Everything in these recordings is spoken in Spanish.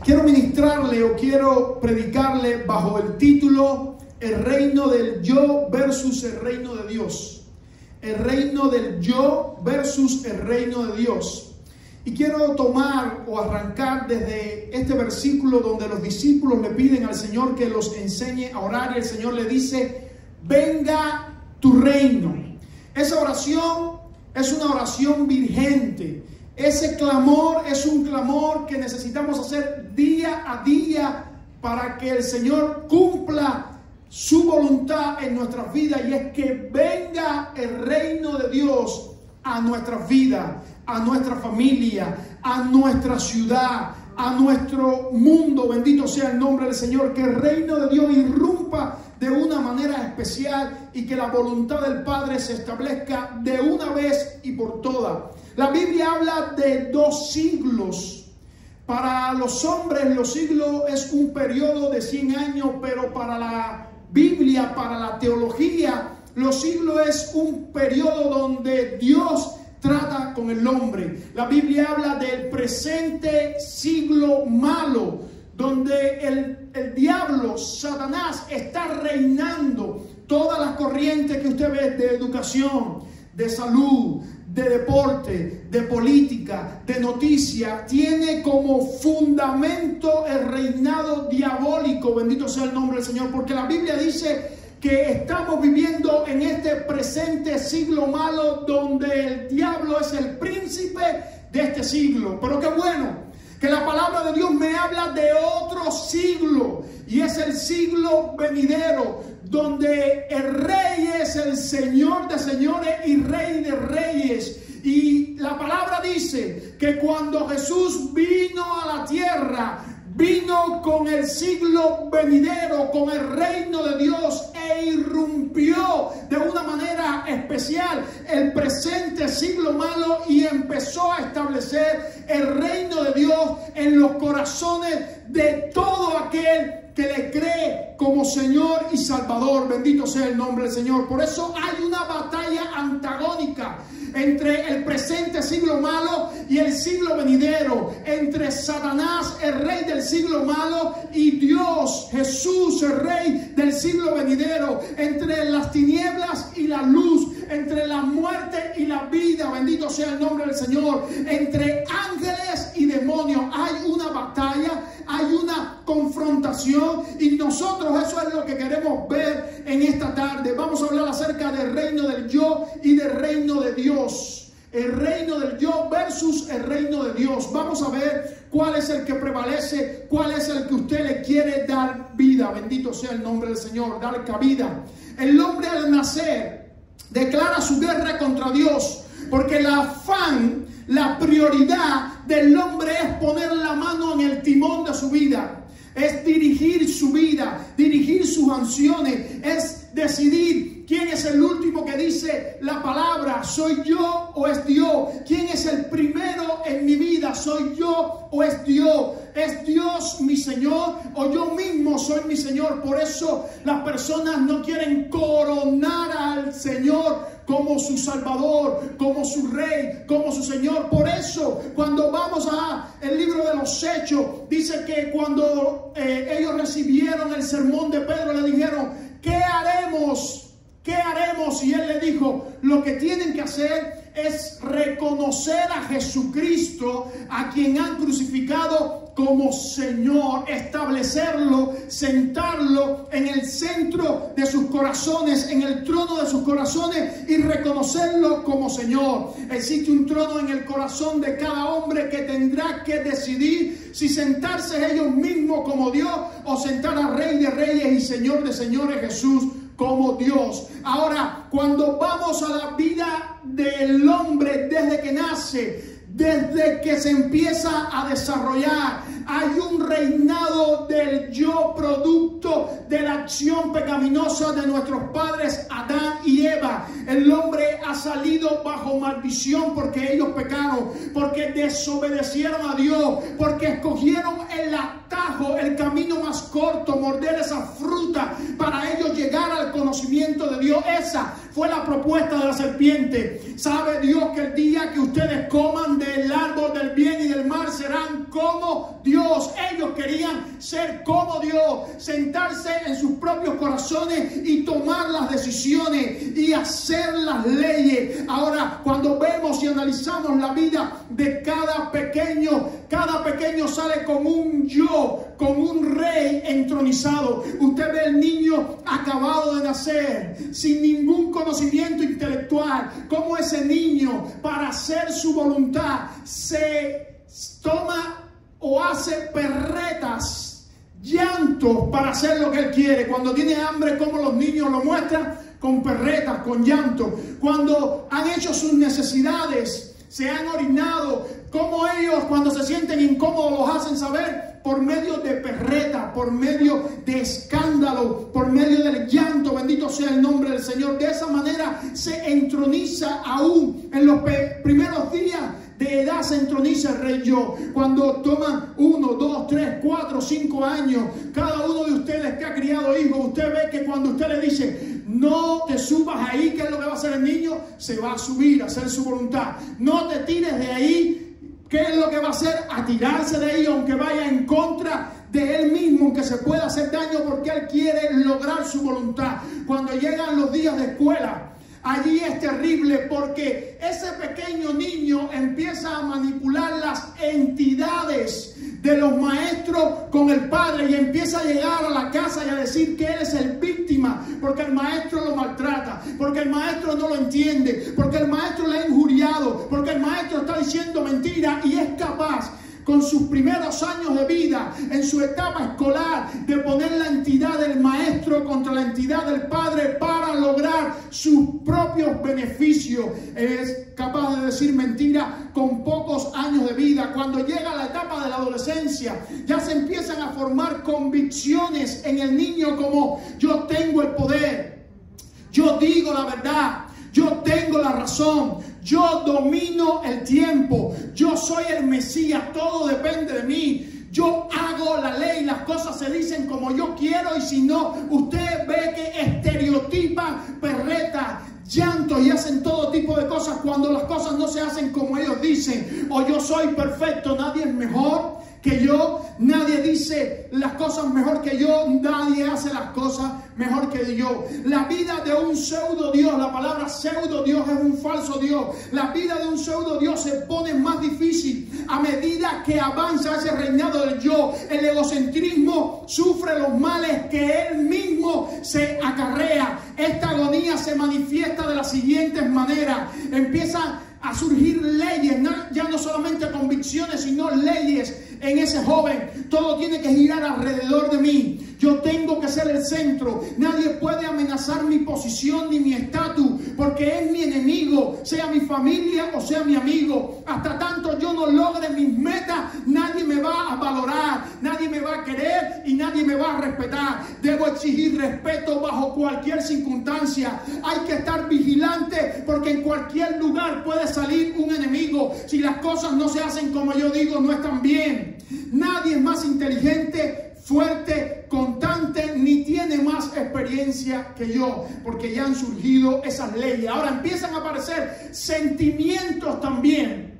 quiero ministrarle o quiero predicarle bajo el título El reino del yo versus el reino de Dios. El reino del yo versus el reino de Dios. Y quiero tomar o arrancar desde este versículo donde los discípulos le piden al Señor que los enseñe a orar y el Señor le dice: venga tu reino. Esa oración es una oración vigente. Ese clamor es un clamor que necesitamos hacer día a día para que el Señor cumpla su voluntad en nuestras vidas, y es que venga el reino de Dios a nuestras vidas, a nuestra familia, a nuestra ciudad, a nuestro mundo. Bendito sea el nombre del Señor. Que el reino de Dios irrumpa de una manera especial y que la voluntad del Padre se establezca de una vez y por todas. La Biblia habla de 2 siglos. Para los hombres los siglos es un periodo de 100 años, pero para la Biblia, para la teología, los siglos es un periodo donde Dios trata con el hombre. La Biblia habla del presente siglo malo, donde el diablo, Satanás, está reinando. Todas las corrientes que usted ve de educación, de salud, de deporte, de política, de noticia, tiene como fundamento el reinado diabólico. Bendito sea el nombre del Señor, porque la Biblia dice que estamos viviendo en este presente siglo malo donde el diablo es el príncipe de este siglo. Pero qué bueno que la palabra de Dios me habla de otro siglo, y es el siglo venidero, donde el rey es el Señor de señores y rey de reyes. Y la palabra dice que cuando Jesús vino a la tierra, vino con el siglo venidero, con el reino de Dios, e irrumpió de una manera especial el presente siglo malo y empezó a establecer el reino de Dios en los corazones de todo aquel que le cree como Señor y Salvador. Bendito sea el nombre del Señor. Por eso hay una batalla antagónica entre el presente siglo malo y el siglo venidero, entre Satanás, el rey del siglo malo, y Dios, Jesús, el rey del siglo venidero, entre las tinieblas y la luz, entre la muerte y la vida. Bendito sea el nombre del Señor. Entre ángeles y demonios hay una batalla, hay una confrontación, y nosotros eso es lo que queremos ver en esta tarde. Vamos a hablar acerca del reino del yo y del reino de Dios. El reino del yo versus el reino de Dios. Vamos a ver cuál es el que prevalece, cuál es el que usted le quiere dar vida. Bendito sea el nombre del Señor, dar cabida. El hombre al nacer declara su guerra contra Dios, porque el afán, la prioridad del hombre es poner la mano en el timón de su vida, es dirigir su vida, dirigir sus acciones, es decidir quién es el último que dice la palabra, ¿soy yo o es Dios? ¿Quién es el primero en mi vida? ¿Soy yo o es Dios? ¿Es Dios mi Señor o yo mismo soy mi Señor? Por eso las personas no quieren coronar al Señor como su Salvador, como su Rey, como su Señor. Por eso, cuando vamos a el libro de los Hechos, dice que cuando ellos recibieron el sermón de Pedro, le dijeron: ¿qué haremos? ¿Qué haremos? Y él le dijo: lo que tienen que hacer es reconocer a Jesucristo, a quien han crucificado, como Señor, establecerlo, sentarlo en el centro de sus corazones, en el trono de sus corazones, y reconocerlo como Señor. Existe un trono en el corazón de cada hombre que tendrá que decidir si sentarse ellos mismos como Dios o sentar al Rey de Reyes y Señor de Señores, Jesús, como Dios. Ahora, cuando vamos a la vida del hombre desde que nace, desde que se empieza a desarrollar, hay un reinado del yo, producto de la acción pecaminosa de nuestros padres Adán y Eva. El hombre ha salido bajo maldición porque ellos pecaron, porque desobedecieron a Dios, porque escogieron el atajo, el camino más corto, morder esa fruta para ellos llegar al conocimiento de Dios. Esa fue la propuesta de la serpiente. ¿Sabe Dios que el día que ustedes coman del árbol del bien y del mal lugar serán como Dios. Ellos querían ser como Dios, sentarse en sus propios corazones y tomar las decisiones y hacer las leyes. Ahora, cuando vemos y analizamos la vida de cada pequeño sale con un yo, con un rey entronizado. Usted ve el niño acabado de nacer, sin ningún conocimiento intelectual, como ese niño, para hacer su voluntad, se toma o hace perretas, llantos para hacer lo que él quiere. Cuando tiene hambre, como los niños lo muestran, con perretas, con llanto. Cuando han hecho sus necesidades, se han orinado, como ellos cuando se sienten incómodos los hacen saber por medio de perreta, por medio de escándalo, por medio del llanto. Bendito sea el nombre del Señor. De esa manera se entroniza aún en los primeros días de edad, se entroniza el rey yo. Cuando toman 1, 2, 3, 4, 5 años, cada uno de ustedes que ha criado hijos, usted ve que cuando usted le dice no te subas ahí, ¿qué es lo que va a hacer el niño? Se va a subir a hacer su voluntad. No te tires de ahí, ¿qué es lo que va a hacer? A tirarse de ahí, aunque vaya en contra de él mismo, aunque se pueda hacer daño, porque él quiere lograr su voluntad. Cuando llegan los días de escuela, allí es terrible, porque ese pequeño niño empieza a manipular las entidades de los maestros con el padre y empieza a llegar a la casa y a decir que él es el víctima, porque el maestro lo maltrata, porque el maestro no lo entiende, porque el maestro le ha injuriado, porque el maestro está diciendo mentira, y es capaz con sus primeros años de vida, en su etapa escolar, de poner la entidad del maestro contra la entidad del padre para lograr sus propios beneficios. Es capaz de decir mentira con pocos años de vida. Cuando llega la etapa de la adolescencia, ya se empiezan a formar convicciones en el niño como: yo tengo el poder, yo digo la verdad, yo tengo la razón, yo domino el tiempo, yo soy el Mesías, todo depende de mí, yo hago la ley, las cosas se dicen como yo quiero, y si no, usted ve que estereotipan, perretas, llantos y hacen todo tipo de cosas cuando las cosas no se hacen como ellos dicen. O yo soy perfecto, nadie es mejor que yo, nadie dice las cosas mejor que yo, nadie hace las cosas mejor que yo. La vida de un pseudo Dios, la palabra pseudo Dios es un falso Dios. La vida de un pseudo Dios se pone más difícil a medida que avanza ese reinado del yo. El egocentrismo sufre los males que él mismo se acarrea. Esta agonía se manifiesta de las siguientes maneras. Empieza a surgir leyes, ya no solamente convicciones, sino leyes en ese joven. Todo tiene que girar alrededor de mí. Yo tengo que ser el centro. Nadie puede amenazar mi posición ni mi estatus, porque es mi enemigo, sea mi familia o sea mi amigo. Hasta tanto yo no logre mis metas, nadie me va a valorar, nadie me va a querer y nadie me va a respetar. Debo exigir respeto bajo cualquier circunstancia. Hay que estar vigilante, porque en cualquier lugar puede salir un enemigo. Si las cosas no se hacen como yo digo, no están bien. Nadie es más inteligente, fuerte, constante, ni tiene más experiencia que yo, porque ya han surgido esas leyes. Ahora empiezan a aparecer sentimientos también,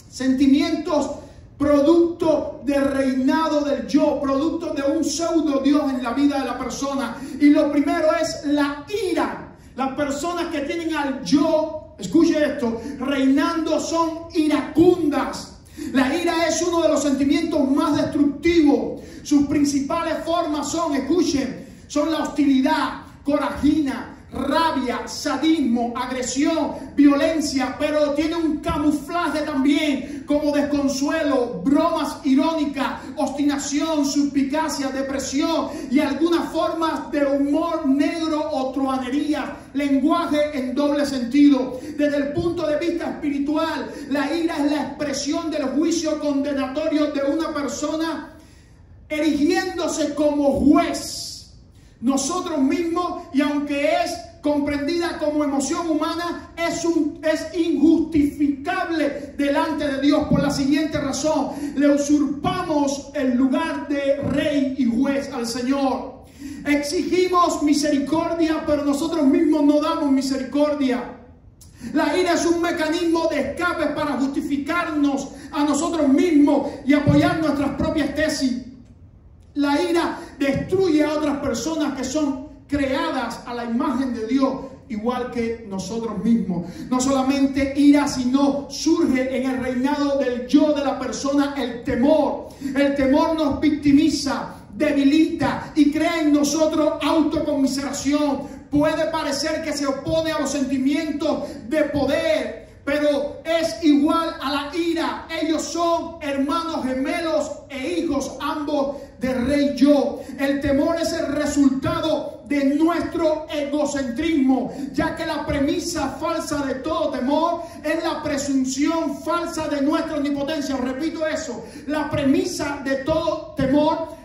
sentimientos producto del reinado del yo, producto de un pseudo Dios en la vida de la persona. Y lo primero es la ira. Las personas que tienen al yo, escuche esto, reinando, son iracundas. La ira es uno de los sentimientos más destructivos. Sus principales formas son, escuchen, son la hostilidad, corajina, rabia, sadismo, agresión, violencia, pero tiene un camuflaje también como desconsuelo, bromas irónicas, obstinación, suspicacia, depresión y algunas formas de humor negro o truanería, lenguaje en doble sentido. Desde el punto de vista espiritual, la ira es la expresión del juicio condenatorio de una persona erigiéndose como juez nosotros mismos, y aunque es comprendida como emoción humana, es injustificable delante de Dios por la siguiente razón: le usurpamos el lugar de rey y juez al Señor. Exigimos misericordia, pero nosotros mismos no damos misericordia. La ira es un mecanismo de escape para justificarnos a nosotros mismos y apoyar nuestras propias tesis. La ira destruye a otras personas que son creadas a la imagen de Dios, igual que nosotros mismos. No solamente ira, sino surge en el reinado del yo de la persona el temor. El temor nos victimiza, debilita y crea en nosotros autoconmiseración. Puede parecer que se opone a los sentimientos de poder, pero es igual a la ira. Ellos son hermanos gemelos e hijos ambos del rey yo. El temor es el resultado de nuestro egocentrismo, ya que la premisa falsa de todo temor es la presunción falsa de nuestra omnipotencia. Repito eso, la premisa de todo temor,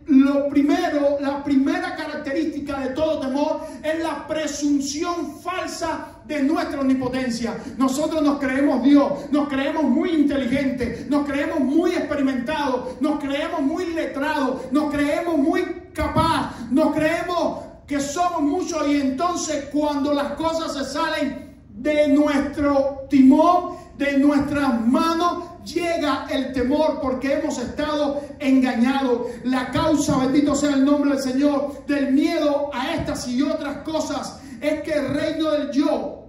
la primera característica de todo temor es la presunción falsa de nuestra omnipotencia. Nosotros nos creemos Dios, nos creemos muy inteligentes, nos creemos muy experimentados, nos creemos muy letrados, nos creemos muy capaz, nos creemos que somos muchos, y entonces cuando las cosas se salen de nuestro timón, de nuestras manos, llega el temor porque hemos estado engañados. La causa, bendito sea el nombre del Señor, del miedo a estas y otras cosas es que el reino del yo,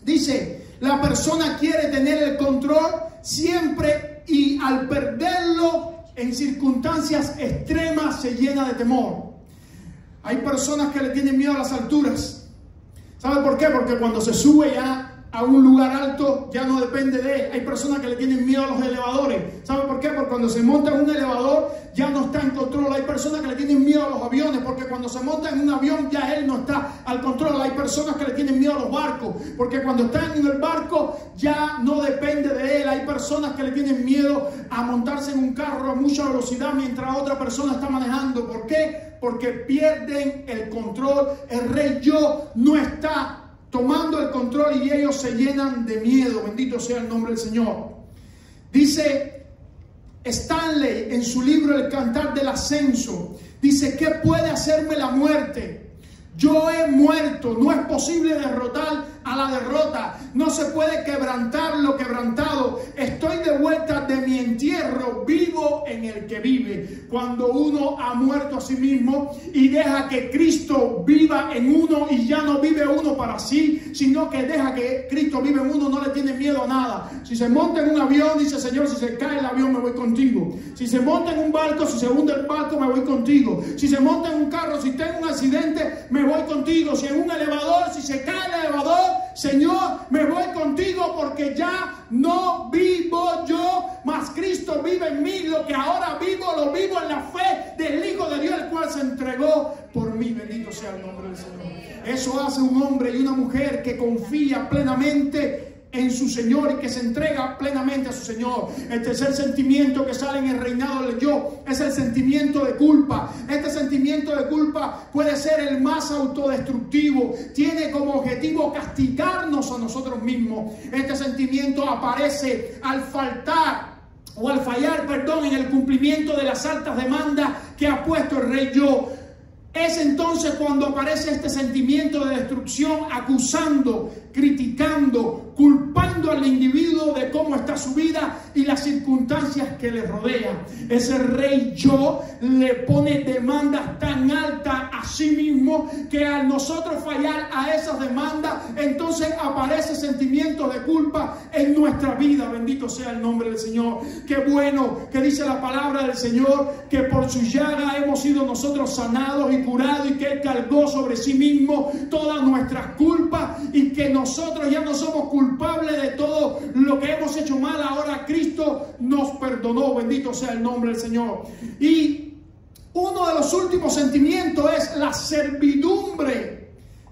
dice, la persona quiere tener el control siempre y al perderlo en circunstancias extremas se llena de temor. Hay personas que le tienen miedo a las alturas. ¿Sabe por qué? Porque cuando se sube ya a un lugar alto ya no depende de él. Hay personas que le tienen miedo a los elevadores. ¿Sabe por qué? Porque cuando se monta en un elevador ya no está en control. Hay personas que le tienen miedo a los aviones, porque cuando se monta en un avión ya él no está al control. Hay personas que le tienen miedo a los barcos, porque cuando están en el barco ya no depende de él. Hay personas que le tienen miedo a montarse en un carro a mucha velocidad mientras otra persona está manejando. ¿Por qué? Porque pierden el control. El rey yo no está tomando el control y ellos se llenan de miedo. Bendito sea el nombre del Señor. Dice Stanley en su libro El Cantar del Ascenso, dice: ¿qué puede hacerme la muerte? Yo he muerto, no es posible derrotar a la derrota, no se puede quebrantar lo quebrantado. Estoy de vuelta de mi entierro, vivo en el que vive. Cuando uno ha muerto a sí mismo y deja que Cristo viva en uno, y ya no vive uno para sí, sino que deja que Cristo vive en uno, no le tiene miedo a nada. Si se monta en un avión, dice: Señor, si se cae el avión me voy contigo. Si se monta en un barco, si se hunde el barco, me voy contigo. Si se monta en un carro, si tengo un accidente, me voy contigo. Si en un elevador, si se cae el elevador, Señor, me voy contigo, porque ya no vivo yo, mas Cristo vive en mí. Lo que ahora vivo, lo vivo en la fe del Hijo de Dios, el cual se entregó por mí. Bendito sea el nombre del Señor. Eso hace un hombre y una mujer que confía plenamente en su Señor y que se entrega plenamente a su Señor. El tercer sentimiento que sale en el reinado del yo es el sentimiento de culpa. Este sentimiento de culpa puede ser el más autodestructivo. Tiene como objetivo castigarnos a nosotros mismos. Este sentimiento aparece al fallar en el cumplimiento de las altas demandas que ha puesto el rey yo. Es entonces cuando aparece este sentimiento de destrucción, acusando, criticando, culpando al individuo de cómo está su vida y las circunstancias que le rodean. Ese rey yo le pone demandas tan altas a sí mismo que al nosotros fallar a esas demandas, entonces aparece sentimiento de culpa en nuestra vida. Bendito sea el nombre del Señor. Qué bueno que dice la palabra del Señor que por su llaga hemos sido nosotros sanados y curados, y que Él cargó sobre sí mismo todas nuestras culpas, y que nosotros ya no somos culpables de todo lo que hemos hecho mal. Ahora Cristo nos perdonó. Bendito sea el nombre del Señor. Y uno de los últimos sentimientos es la servidumbre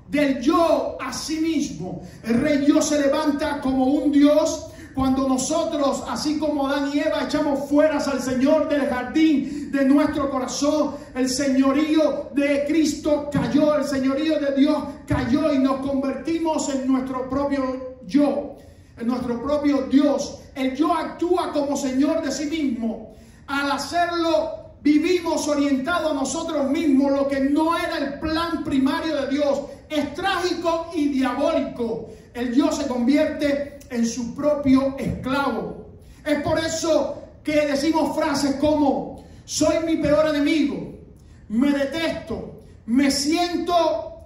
del yo a sí mismo. El rey yo se levanta como un Dios cuando nosotros, así como Adán y Eva, echamos fuera al Señor del jardín de nuestro corazón. El señorío de Cristo cayó, el señorío de Dios cayó, y nos convertimos en nuestro propio yo, en nuestro propio Dios. El yo actúa como señor de sí mismo. Al hacerlo, vivimos orientados a nosotros mismos, lo que no era el plan primario de Dios. Es trágico y diabólico. El yo se convierte en su propio esclavo. Es por eso que decimos frases como: soy mi peor enemigo, me detesto, me siento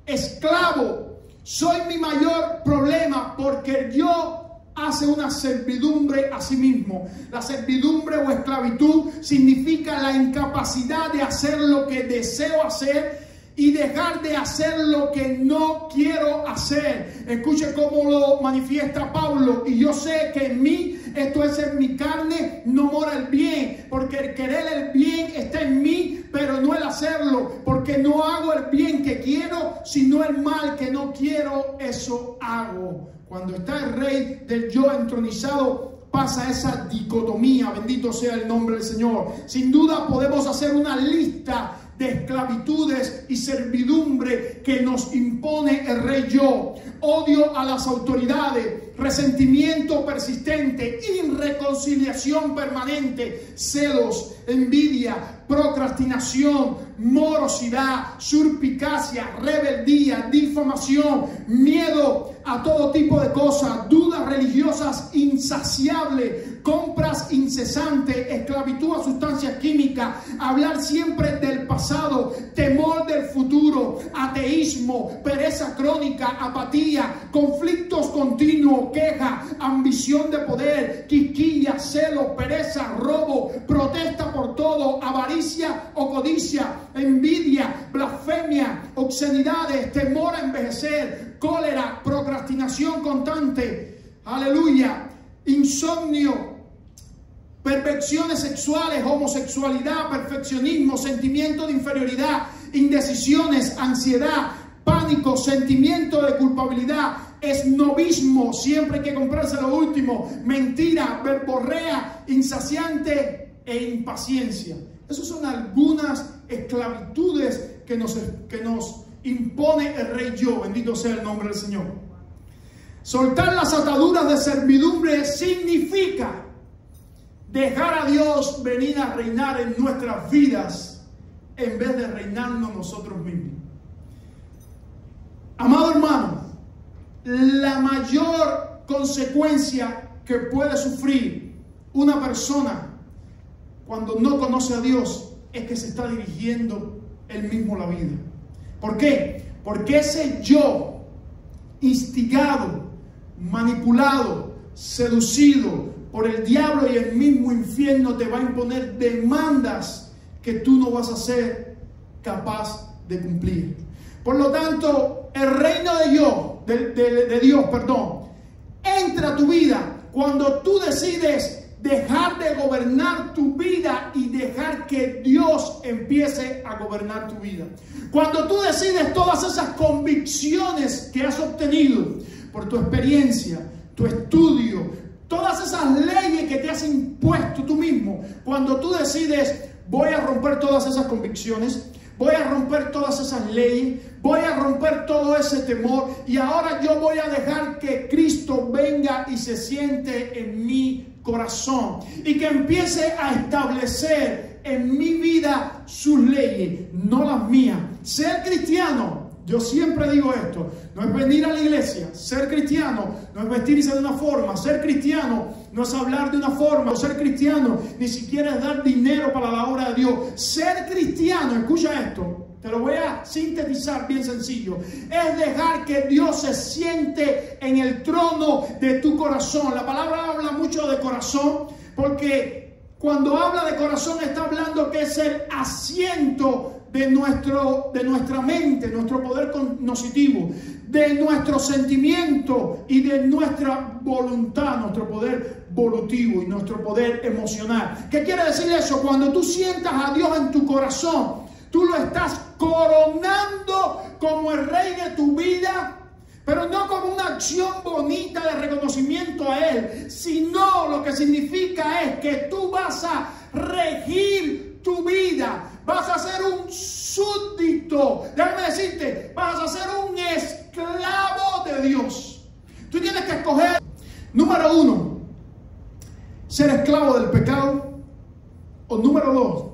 esclavo, soy mi mayor problema, porque el yo hace una servidumbre a sí mismo. La servidumbre o esclavitud significa la incapacidad de hacer lo que deseo hacer y dejar de hacer lo que no quiero hacer. Escuche cómo lo manifiesta Pablo: y yo sé que en mí, esto es en mi carne, no mora el bien, porque el querer el bien está en mí, pero no el hacerlo, porque no hago el bien que quiero, sino el mal que no quiero, eso hago. Cuando está el rey del yo entronizado, pasa esa dicotomía. Bendito sea el nombre del Señor. Sin duda podemos hacer una lista de esclavitudes y servidumbre que nos impone el rey yo. Odio a las autoridades, resentimiento persistente, irreconciliación permanente, celos, envidia, procrastinación, morosidad, suspicacia, rebeldía, difamación, miedo a todo tipo de cosas, dudas religiosas insaciables, compras incesantes, esclavitud a sustancias químicas, hablar siempre del pasado, temor del futuro, ateísmo, pereza crónica, apatía, conflictos continuos, queja, ambición de poder, quisquilla, celo, pereza, robo, protesta por todo, avaricia o codicia, envidia, blasfemia, obscenidades, temor a envejecer, cólera, procrastinación constante, aleluya, insomnio, perversiones sexuales, homosexualidad, perfeccionismo, sentimiento de inferioridad, indecisiones, ansiedad, pánico, sentimiento de culpabilidad, esnobismo, siempre hay que comprarse lo último, mentira, verborrea, insaciante e impaciencia. Esas son algunas esclavitudes que nos impone el rey yo. Bendito sea el nombre del Señor. Soltar las ataduras de servidumbre significa dejar a Dios venir a reinar en nuestras vidas en vez de reinarnos nosotros mismos. Amado hermano, la mayor consecuencia que puede sufrir una persona cuando no conoce a Dios es que se está dirigiendo él mismo la vida. ¿Por qué? Porque ese yo instigado, manipulado, seducido por el diablo y el mismo infierno te va a imponer demandas que tú no vas a ser capaz de cumplir. Por lo tanto, el reino de Dios, entra a tu vida cuando tú decides dejar de gobernar tu vida y dejar que Dios empiece a gobernar tu vida. Cuando tú decides todas esas convicciones que has obtenido por tu experiencia, tu estudio, todas esas leyes que te has impuesto tú mismo, cuando tú decides: voy a romper todas esas convicciones, voy a romper todas esas leyes, voy a romper todo ese temor, y ahora yo voy a dejar que Cristo venga y se siente en mi corazón y que empiece a establecer en mi vida sus leyes, no las mías. Ser cristiano, yo siempre digo esto, no es venir a la iglesia. Ser cristiano no es vestirse de una forma. Ser cristiano no es hablar de una forma. Ser cristiano ni siquiera es dar dinero para la obra de Dios. Ser cristiano, escucha esto, te lo voy a sintetizar bien sencillo, es dejar que Dios se siente en el trono de tu corazón. La palabra habla mucho de corazón, porque cuando habla de corazón está hablando que es el asiento de nuestra mente, nuestro poder cognitivo, de nuestro sentimiento y de nuestra voluntad, nuestro poder volutivo y nuestro poder emocional. ¿Qué quiere decir eso? Cuando tú sientas a Dios en tu corazón, tú lo estás coronando como el rey de tu vida, pero no como una acción bonita de reconocimiento a Él, sino lo que significa es que tú vas a regir tu vida. Vas a ser un súbdito. Déjame decirte, vas a ser un esclavo de Dios. Tú tienes que escoger, número 1, ser esclavo del pecado, o número 2,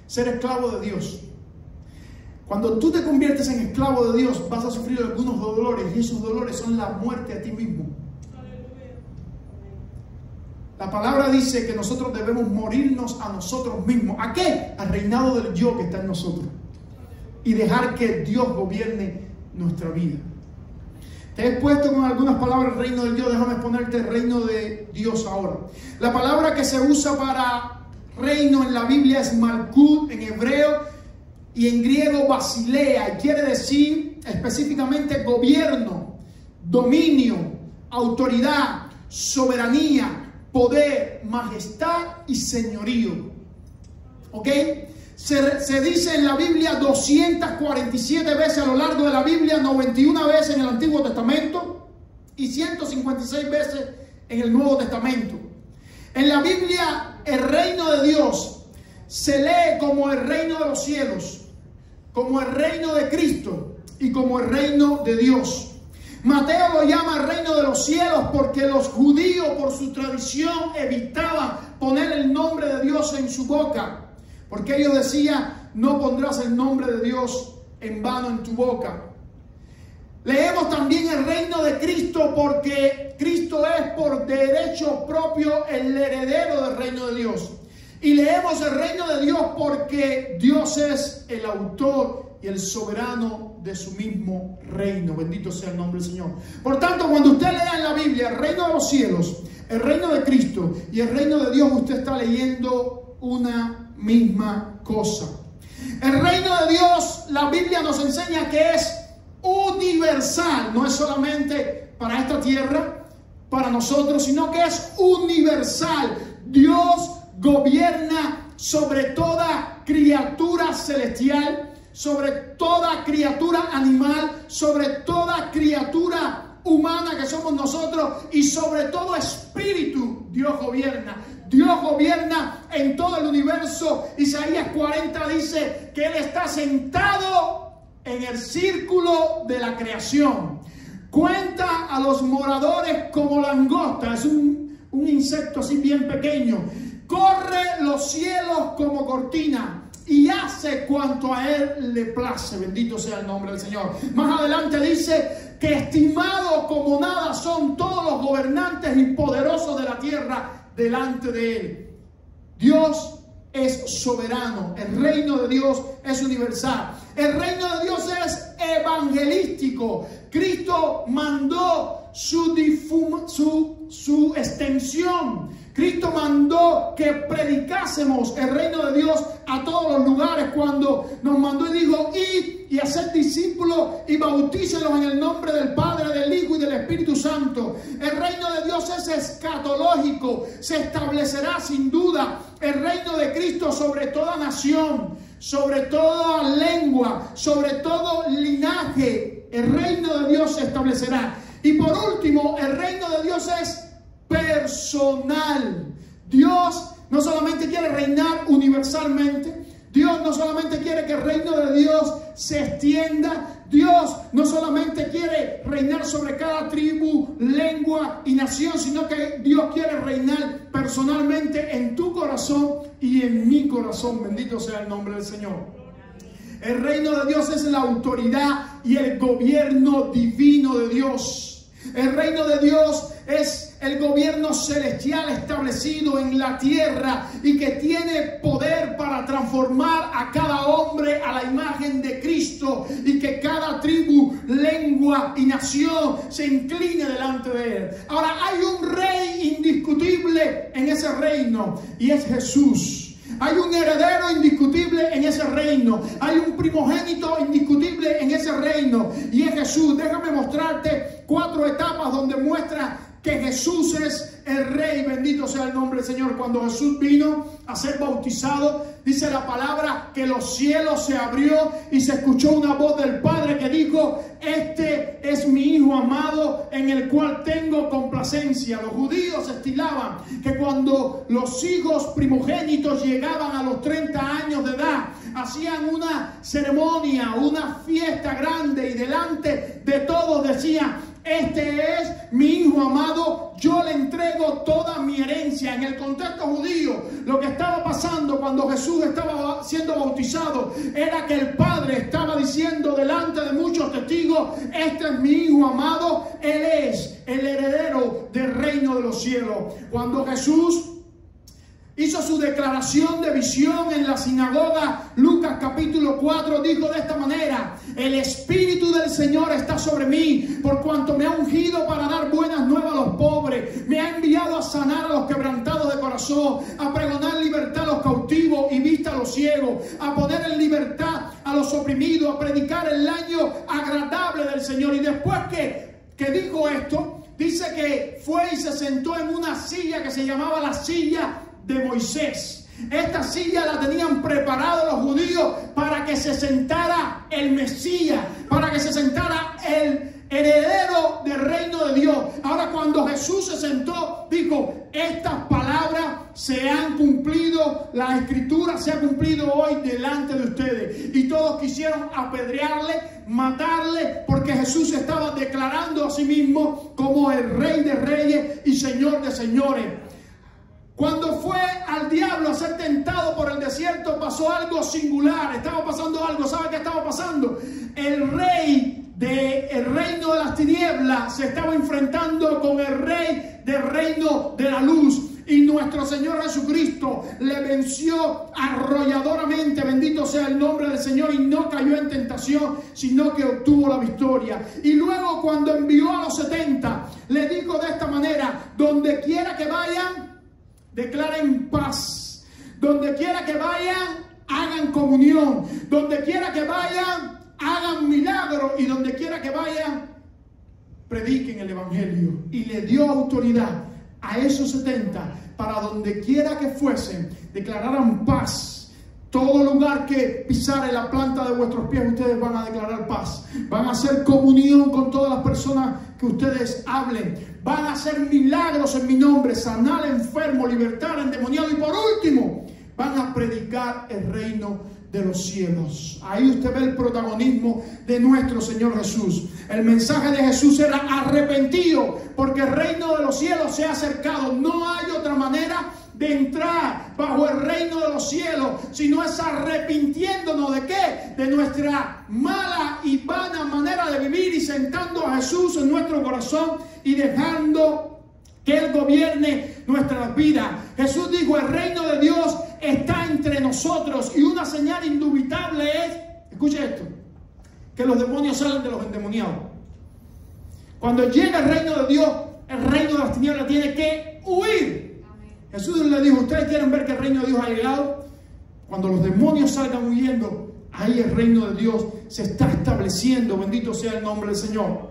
ser esclavo de Dios. Cuando tú te conviertes en esclavo de Dios, vas a sufrir algunos dolores, y esos dolores son la muerte a ti mismo. La palabra dice que nosotros debemos morirnos a nosotros mismos. ¿A qué? Al reinado del yo que está en nosotros. Y dejar que Dios gobierne nuestra vida. Te he puesto con algunas palabras el reino del Dios. Déjame ponerte el reino de Dios ahora. La palabra que se usa para reino en la Biblia es Malkut en hebreo y en griego Basilea. Y quiere decir específicamente gobierno, dominio, autoridad, soberanía, poder, majestad y señorío. ¿Ok? Se dice en la Biblia 247 veces a lo largo de la Biblia, 91 veces en el Antiguo Testamento y 156 veces en el Nuevo Testamento. En la Biblia el reino de Dios se lee como el reino de los cielos, como el reino de Cristo y como el reino de Dios. Mateo lo llama el reino de los cielos porque los judíos por su tradición evitaban poner el nombre de Dios en su boca. Porque ellos decían, no pondrás el nombre de Dios en vano en tu boca. Leemos también el reino de Cristo porque Cristo es por derecho propio el heredero del reino de Dios. Y leemos el reino de Dios porque Dios es el autor y el soberano de su mismo reino. Bendito sea el nombre del Señor. Por tanto, cuando usted lea en la Biblia el reino de los cielos, el reino de Cristo y el reino de Dios, usted está leyendo una misma cosa. El reino de Dios, la Biblia nos enseña que es universal. No es solamente para esta tierra, para nosotros, sino que es universal. Dios gobierna sobre toda criatura celestial, sobre toda criatura animal, sobre toda criatura humana que somos nosotros y sobre todo espíritu. Dios gobierna. Dios gobierna en todo el universo. Isaías 40 dice que Él está sentado en el círculo de la creación. Cuenta a los moradores como langosta. Es un insecto así bien pequeño. Corre los cielos como cortina y hace cuanto a Él le place. Bendito sea el nombre del Señor. Más adelante dice que estimados como nada son todos los gobernantes y poderosos de la tierra delante de Él. Dios es soberano. El reino de Dios es universal. El reino de Dios es evangelístico. Cristo mandó su extensión. Cristo mandó que predicásemos el reino de Dios a todos los lugares cuando nos mandó y dijo: id y haced discípulos y bautícenlos en el nombre del Padre, del Hijo y del Espíritu Santo. El reino de Dios es escatológico. Se establecerá sin duda el reino de Cristo sobre toda nación, sobre toda lengua, sobre todo linaje. El reino de Dios se establecerá. Y por último, el reino de Dios es personal. Dios no solamente quiere reinar universalmente. Dios no solamente quiere que el reino de Dios se extienda. Dios no solamente quiere reinar sobre cada tribu, lengua y nación, sino que Dios quiere reinar personalmente en tu corazón y en mi corazón. Bendito sea el nombre del Señor. El reino de Dios es la autoridad y el gobierno divino de Dios. El reino de Dios es el gobierno celestial establecido en la tierra y que tiene poder para transformar a cada hombre a la imagen de Cristo y que cada tribu, lengua y nación se incline delante de Él. Ahora, hay un rey indiscutible en ese reino y es Jesús. Hay un heredero indiscutible en ese reino. Hay un primogénito indiscutible en ese reino y es Jesús. Déjame mostrarte 4 etapas donde muestra que Jesús es el Rey. Bendito sea el nombre del Señor. Cuando Jesús vino a ser bautizado, dice la palabra que los cielos se abrió y se escuchó una voz del Padre que dijo: este es mi Hijo amado en el cual tengo complacencia. Los judíos estilaban que cuando los hijos primogénitos llegaban a los 30 años de edad, hacían una ceremonia, una fiesta grande y delante de todos decían: este es mi hijo amado, yo le entrego toda mi herencia. En el contexto judío, lo que estaba pasando cuando Jesús estaba siendo bautizado era que el Padre estaba diciendo delante de muchos testigos: este es mi hijo amado, él es el heredero del reino de los cielos. Cuando Jesús hizo su declaración de visión en la sinagoga, Lucas capítulo 4, dijo de esta manera: el Espíritu del Señor está sobre mí, por cuanto me ha ungido para dar buenas nuevas a los pobres, me ha enviado a sanar a los quebrantados de corazón, a pregonar libertad a los cautivos y vista a los ciegos, a poner en libertad a los oprimidos, a predicar el año agradable del Señor. Y después que dijo esto, dice que fue y se sentó en una silla que se llamaba la silla de Moisés. Esta silla la tenían preparado los judíos para que se sentara el Mesías, para que se sentara el heredero del reino de Dios. Ahora, cuando Jesús se sentó, dijo: estas palabras se han cumplido, la escritura se ha cumplido hoy delante de ustedes. Y todos quisieron apedrearle, matarle, porque Jesús estaba declarando a sí mismo como el Rey de Reyes y Señor de Señores. Cuando fue al diablo a ser tentado por el desierto, pasó algo singular. Estaba pasando algo. ¿Sabe qué estaba pasando? El rey del reino de las tinieblas se estaba enfrentando con el rey del reino de la luz. Y nuestro Señor Jesucristo le venció arrolladoramente, bendito sea el nombre del Señor, y no cayó en tentación, sino que obtuvo la victoria. Y luego, cuando envió a los 70, le dijo de esta manera: donde quiera que vayan, declaren paz. Donde quiera que vayan, hagan comunión. Donde quiera que vayan, hagan milagros. Y donde quiera que vayan, prediquen el evangelio. Y le dio autoridad a esos 70 para donde quiera que fuesen, declararan paz. Todo lugar que pisare la planta de vuestros pies, ustedes van a declarar paz. Van a hacer comunión con todas las personas que ustedes hablen. Van a hacer milagros en mi nombre, sanar enfermos, libertar endemoniados. Y por último, van a predicar el reino de los cielos. Ahí usted ve el protagonismo de nuestro Señor Jesús. El mensaje de Jesús era: arrepentido, porque el reino de los cielos se ha acercado. No hay otra manera de entrar bajo el reino de los cielos, sino es arrepintiéndonos ¿de qué? De nuestra mala y vana manera de vivir, y sentando a Jesús en nuestro corazón y dejando que Él gobierne nuestras vidas. Jesús dijo: el reino de Dios está entre nosotros, y una señal indubitable es, escuche esto, que los demonios salen de los endemoniados. Cuando llega el reino de Dios, el reino de las tinieblas tiene que huir. Jesús le dijo: ustedes quieren ver que el reino de Dios ha llegado. Cuando los demonios salgan huyendo, ahí el reino de Dios se está estableciendo. Bendito sea el nombre del Señor.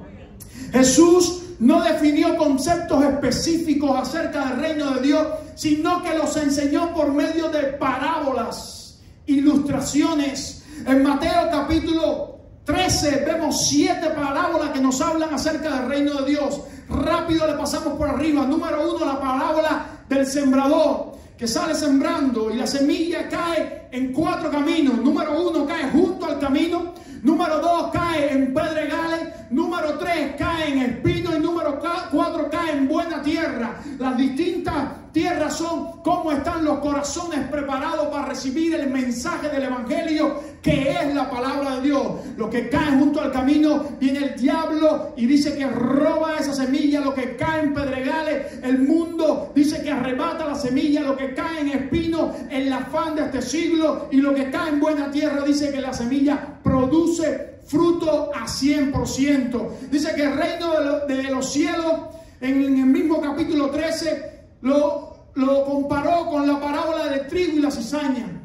Jesús no definió conceptos específicos acerca del reino de Dios, sino que los enseñó por medio de parábolas, ilustraciones. En Mateo capítulo 13 vemos 7 parábolas que nos hablan acerca del reino de Dios. Rápido le pasamos por arriba. Número 1, la parábola del sembrador, que sale sembrando y la semilla cae en 4 caminos. Número 1, cae junto al camino. Número 2, cae en pedregales. Número 3, cae en espinos. Y número 4, cae en buena tierra. Las distintas tierras son cómo están los corazones preparados para recibir el mensaje del evangelio, que es la palabra de Dios. Los que caen junto al camino, viene el diablo y dice que roba esa semilla. Lo que cae en pedregales, el mundo dice que arrebata la semilla. Lo que cae en espinos, el afán de este siglo. Y lo que cae en buena tierra, dice que la semilla produce fruto a 100%. Dice que el reino de los cielos, en el mismo capítulo 13, lo comparó con la parábola del trigo y la cizaña.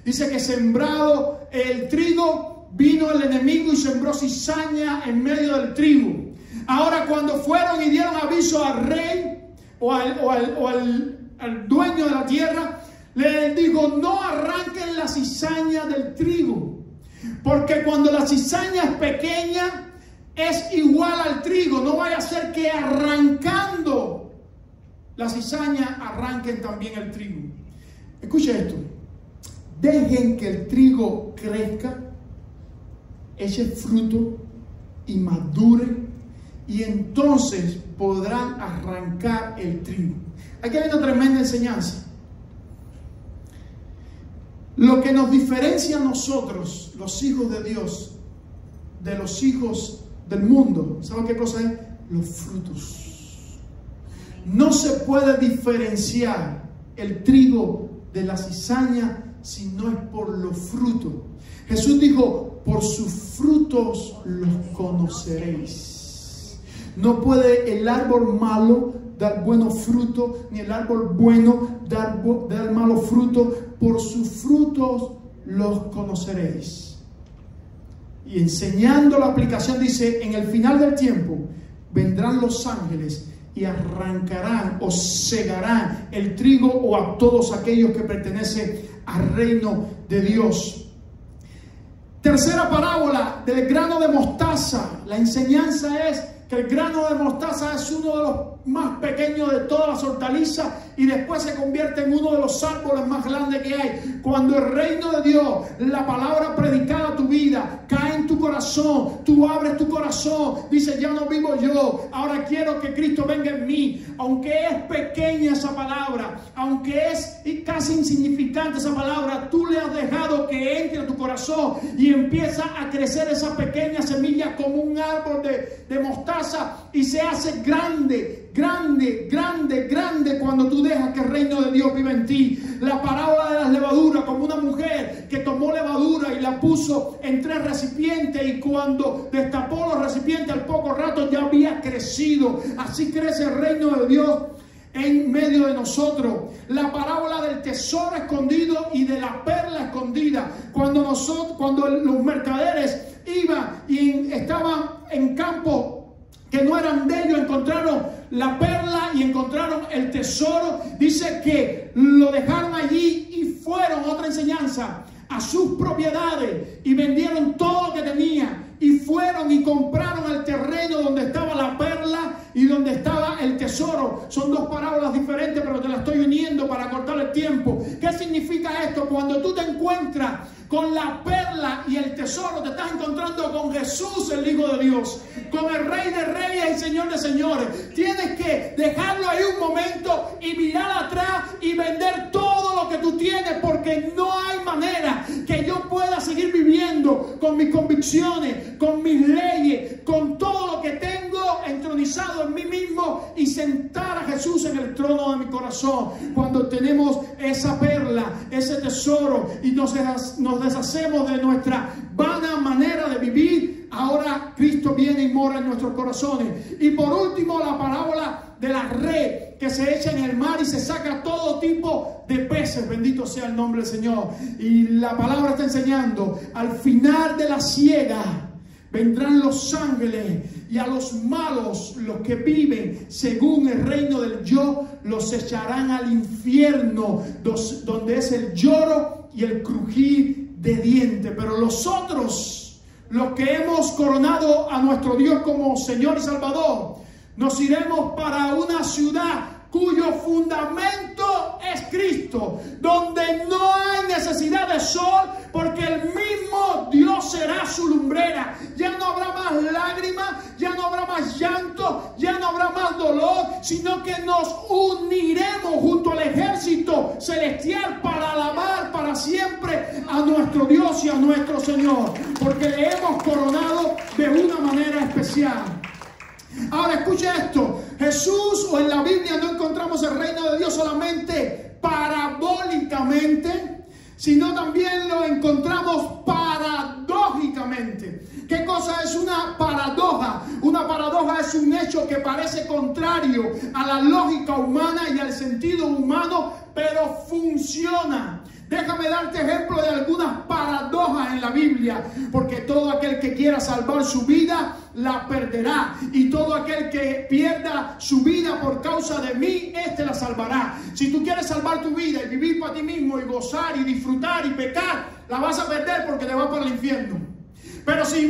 Dice que sembrado el trigo, vino el enemigo y sembró cizaña en medio del trigo. Ahora, cuando fueron y dieron aviso al rey o al dueño de la tierra, le dijo: no arranquen la cizaña del trigo, porque cuando la cizaña es pequeña es igual al trigo. No vaya a ser que arrancando la cizaña arranquen también el trigo. Escuche esto: dejen que el trigo crezca, eche fruto y madure, y entonces podrán arrancar el trigo. Aquí hay una tremenda enseñanza. Lo que nos diferencia a nosotros, los hijos de Dios, de los hijos del mundo, ¿saben qué cosa es? Los frutos. No se puede diferenciar el trigo de la cizaña si no es por los frutos. Jesús dijo, por sus frutos los conoceréis. No puede el árbol malo dar buenos frutos, ni el árbol bueno dar malos frutos. Por sus frutos los conoceréis. Y enseñando la aplicación dice, en el final del tiempo vendrán los ángeles y arrancarán o cegarán el trigo o a todos aquellos que pertenecen al reino de Dios. Tercera parábola del grano de mostaza. La enseñanza es que el grano de mostaza es uno de los más pequeños de todas las hortalizas y después se convierte en uno de los árboles más grandes que hay. Cuando el reino de Dios, la palabra predicada a tu vida, cae en tu corazón, tú abres tu corazón, dices, ya no vivo yo, ahora quiero que Cristo venga en mí. Aunque es pequeña esa palabra, aunque es casi insignificante esa palabra, tú le has dejado que entre a tu corazón y empieza a crecer esa pequeña semilla como un árbol de mostaza y se hace grande, grande, grande, grande cuando tú dejas que el reino de Dios viva en ti. La parábola de las levaduras, como una mujer que tomó levadura y la puso en 3 recipientes y cuando destapó los recipientes al poco rato ya había crecido. Así crece el reino de Dios en medio de nosotros. La parábola del tesoro escondido y de la perla escondida. Cuando los mercaderes iban y estaban en campos que no eran de ellos, encontraron la perla y encontraron el tesoro. Dice que lo dejaron allí y fueron, otra enseñanza, a sus propiedades y vendieron todo lo que tenían y fueron y compraron el terreno donde estaba la perla y donde estaba el tesoro. Son 2 parábolas diferentes, pero te las estoy uniendo para cortar el tiempo. ¿Qué significa esto? Cuando tú te encuentras con la perla y el tesoro, te estás encontrando con Jesús, el Hijo de Dios, con el Rey de Reyes y Señor de Señores. Tienes que dejarlo ahí un momento y mirar atrás y vender todo lo que tú tienes, porque no hay manera que yo pueda seguir viviendo con mis convicciones, con mis leyes, con todo lo que tengo entronizado en mí mismo y sentar a Jesús en el trono de mi corazón. Cuando tenemos esa perla, ese tesoro y nos deshacemos de nuestra vana manera de vivir, ahora Cristo viene y mora en nuestros corazones. Y por último, la parábola de la red que se echa en el mar y se saca todo tipo de peces. Bendito sea el nombre del Señor. Y la palabra está enseñando, al final de la siega vendrán los ángeles y a los malos, los que viven según el reino del yo, los echarán al infierno, donde es el lloro y el crujir de dientes. Pero los otros, los que hemos coronado a nuestro Dios como Señor y Salvador, nos iremos para una ciudad cuyo fundamento es Cristo, donde no hay necesidad de sol, porque el mismo Dios será su lumbrera. Ya no habrá más lágrimas, ya no habrá más llanto, ya no habrá más dolor, sino que nos uniremos junto al ejército celestial para alabar para siempre a nuestro Dios y a nuestro Señor, porque le hemos coronado de una manera especial. Ahora escuche esto, Jesús, o en la Biblia no encontramos el reino de Dios solamente parabólicamente, sino también lo encontramos paradójicamente. ¿Qué cosa es una paradoja? Una paradoja es un hecho que parece contrario a la lógica humana y al sentido humano, pero funciona. Déjame darte ejemplo de algunas paradojas en la Biblia, porque todo aquel que quiera salvar su vida, la perderá. Y todo aquel que pierda su vida por causa de mí, este la salvará. Si tú quieres salvar tu vida y vivir para ti mismo y gozar y disfrutar y pecar, la vas a perder porque te vas para el infierno. Pero si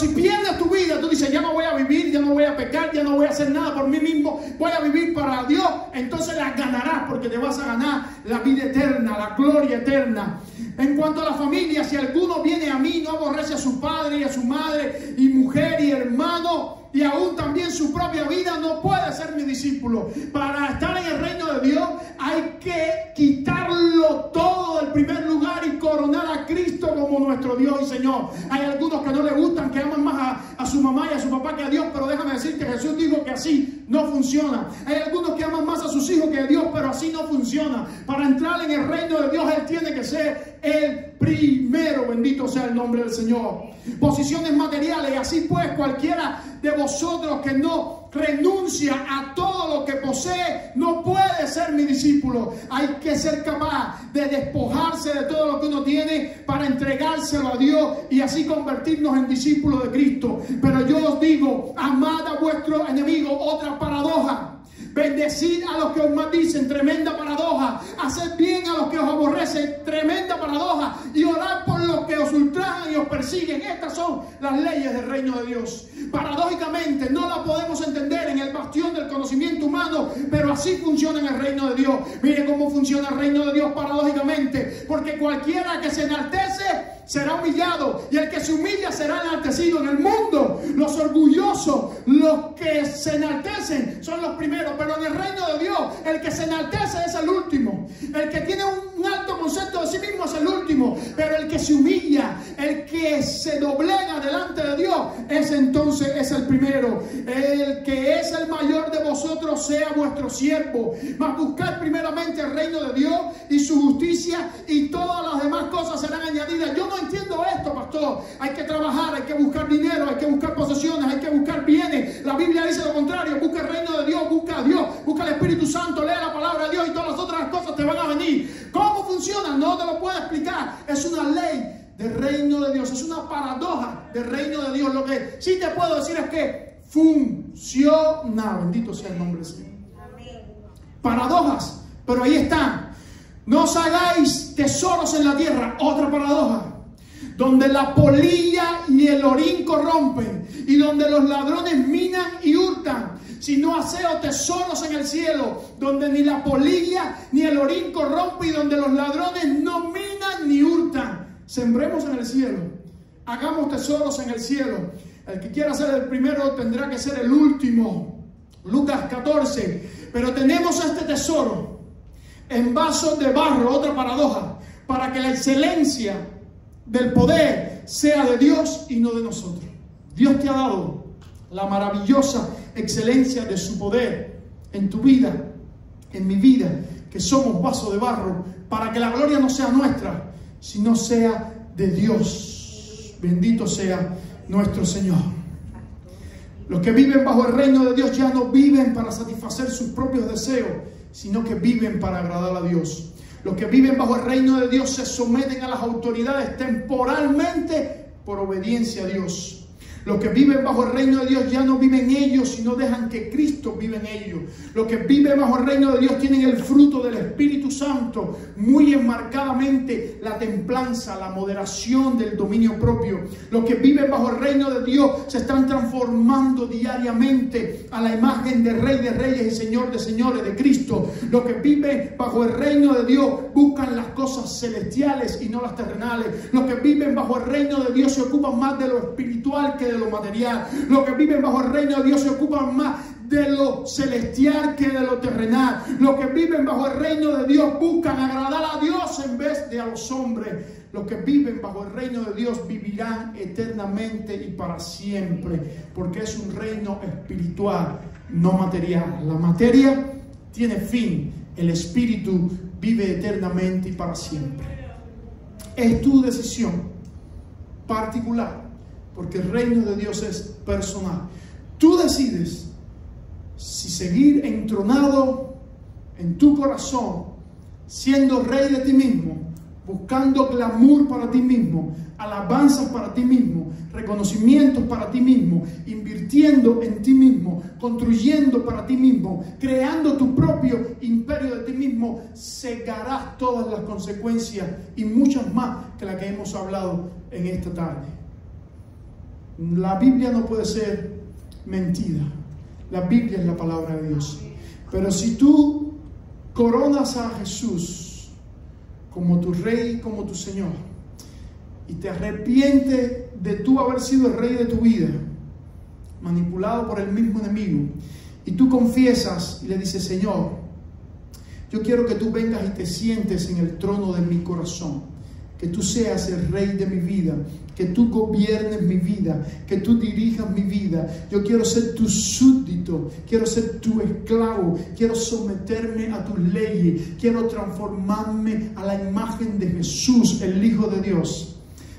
pierdes tu vida, tú dices, ya no voy a vivir, ya no voy a pecar, ya no voy a hacer nada por mí mismo, voy a vivir para Dios, entonces la ganarás porque te vas a ganar la vida eterna, la gloria eterna. En cuanto a la familia, si alguno viene a mí, no aborrece a su padre y a su madre y mujer y hermano y aún también su propia vida, no puede ser mi discípulo. Para estar en el reino de Dios hay que quitarlo todo del primer lugar y coronar a Cristo como nuestro Dios y Señor. Hay algunos que no le gustan, que aman más a su mamá y a su papá que a Dios, pero déjame decirte, Jesús dijo que así no funciona. Hay algunos que aman más a sus hijos que a Dios, pero así no funciona. Para entrar en el reino de Dios, Él tiene que ser el primero. Bendito sea el nombre del Señor. Posiciones materiales. Y así pues, cualquiera de vosotros que no renuncia a todo lo que posee no puede ser mi discípulo. Hay que ser capaz de despojarse de todo lo que uno tiene para entregárselo a Dios y así convertirnos en discípulos de Cristo. Pero yo os digo, amad a vuestro enemigo. Otra paradoja. Bendecid a los que os maldicen, tremenda paradoja. Haced bien a los que os aborrecen, tremenda paradoja. Y orad por los que os ultrajan y os persiguen. Estas son las leyes del reino de Dios. Paradójicamente, no la podemos entender en el bastión del conocimiento humano, pero así funciona en el reino de Dios. Mire cómo funciona el reino de Dios paradójicamente. Porque cualquiera que se enaltece será humillado, y el que se humilla será enaltecido. En el mundo, los orgullosos, los que se enaltecen son los primeros, pero en el reino de Dios, el que se enaltece es el último. El que tiene un alto concepto de sí mismo es el último, pero el que se humilla, el que se doblega delante de Dios, ese entonces es el primero. El que es el mayor de vosotros sea vuestro siervo. Mas buscad primeramente el reino de Dios y su justicia, y todas las demás cosas serán añadidas. Yo no entiendo esto, pastor. Hay que trabajar, hay que buscar dinero, hay que buscar posesiones, hay que buscar bienes. La Biblia dice lo contrario. Busca el reino de Dios, busca a Dios, busca el Espíritu Santo, lee la palabra de Dios y todas las otras cosas te van a venir. ¿Cómo funciona? No te lo puedo explicar. Es una ley del reino de Dios, es una paradoja del reino de Dios. Lo que sí te puedo decir es que funciona. Bendito sea el nombre del Señor. Paradojas, pero ahí están. No os hagáis tesoros en la tierra. Otra paradoja. Donde la polilla y el orín corrompen, y donde los ladrones minan y hurtan, sino haceo tesoros en el cielo, donde ni la polilla ni el orín corrompe, y donde los ladrones no minan ni hurtan. Sembremos en el cielo, hagamos tesoros en el cielo. El que quiera ser el primero tendrá que ser el último. Lucas 14. Pero tenemos este tesoro en vasos de barro, otra paradoja, para que la excelencia del poder sea de Dios y no de nosotros. Dios te ha dado la maravillosa excelencia de su poder en tu vida, en mi vida, que somos vasos de barro, para que la gloria no sea nuestra, sino sea de Dios. Bendito sea nuestro Señor. Los que viven bajo el reino de Dios ya no viven para satisfacer sus propios deseos, sino que viven para agradar a Dios. Los que viven bajo el reino de Dios se someten a las autoridades temporalmente por obediencia a Dios. Los que viven bajo el reino de Dios ya no viven ellos, sino dejan que Cristo vive en ellos. Los que viven bajo el reino de Dios tienen el fruto del Espíritu Santo, muy enmarcadamente la templanza, la moderación del dominio propio. Los que viven bajo el reino de Dios se están transformando diariamente a la imagen del Rey de Reyes y Señor de Señores, de Cristo. Los que viven bajo el reino de Dios buscan las cosas celestiales y no las terrenales. Los que viven bajo el reino de Dios se ocupan más de lo espiritual que de lo material. Los que viven bajo el reino de Dios se ocupan más de lo celestial que de lo terrenal. Los que viven bajo el reino de Dios buscan agradar a Dios en vez de a los hombres. Los que viven bajo el reino de Dios vivirán eternamente y para siempre, porque es un reino espiritual, no material. La materia tiene fin, el espíritu vive eternamente y para siempre. Es tu decisión particular, porque el reino de Dios es personal. Tú decides si seguir entronado en tu corazón, siendo rey de ti mismo, buscando glamour para ti mismo, alabanzas para ti mismo, reconocimientos para ti mismo, invirtiendo en ti mismo, construyendo para ti mismo, creando tu propio imperio de ti mismo. Cegarás todas las consecuencias y muchas más que las que hemos hablado en esta tarde. La Biblia no puede ser mentira. La Biblia es la palabra de Dios. Pero si tú coronas a Jesús como tu Rey y como tu Señor, y te arrepientes de tú haber sido el rey de tu vida, manipulado por el mismo enemigo, y tú confiesas y le dices: Señor, yo quiero que tú vengas y te sientes en el trono de mi corazón, que tú seas el rey de mi vida, que tú gobiernes mi vida, que tú dirijas mi vida. Yo quiero ser tu súbdito, quiero ser tu esclavo, quiero someterme a tus leyes, quiero transformarme a la imagen de Jesús, el Hijo de Dios.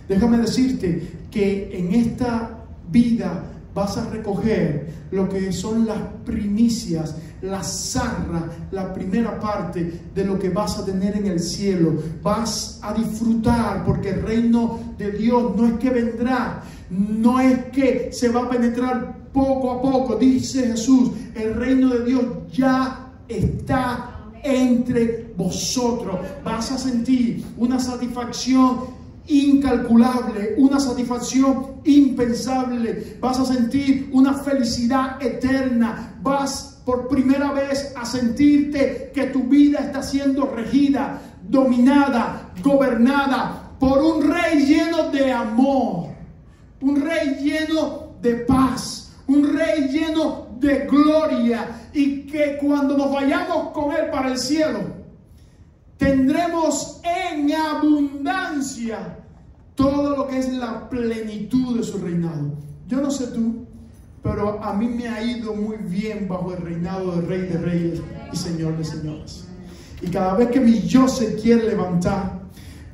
Déjame decirte que en esta vida vas a recoger lo que son las primicias, la zarra, la primera parte de lo que vas a tener en el cielo. Vas a disfrutar, porque el reino de Dios no es que vendrá, no es que se va a penetrar poco a poco. Dice Jesús, el reino de Dios ya está entre vosotros. Vas a sentir una satisfacción incalculable, una satisfacción impensable. Vas a sentir una felicidad eterna. Vas por primera vez a sentirte que tu vida está siendo regida, dominada, gobernada por un rey lleno de amor, un rey lleno de paz, un rey lleno de gloria, y que cuando nos vayamos con él para el cielo tendremos en abundancia todo lo que es la plenitud de su reinado. Yo no sé tú, pero a mí me ha ido muy bien bajo el reinado del Rey de Reyes y Señor de Señores. Y cada vez que mi yo se quiere levantar,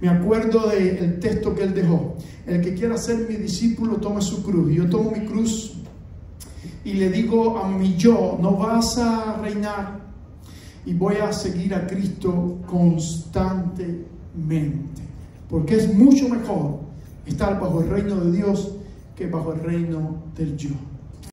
me acuerdo del texto que él dejó: el que quiera ser mi discípulo, tome su cruz. Y yo tomo mi cruz y le digo a mi yo: no vas a reinar, y voy a seguir a Cristo constantemente, porque es mucho mejor estar bajo el reino de Dios que bajo el reino del yo.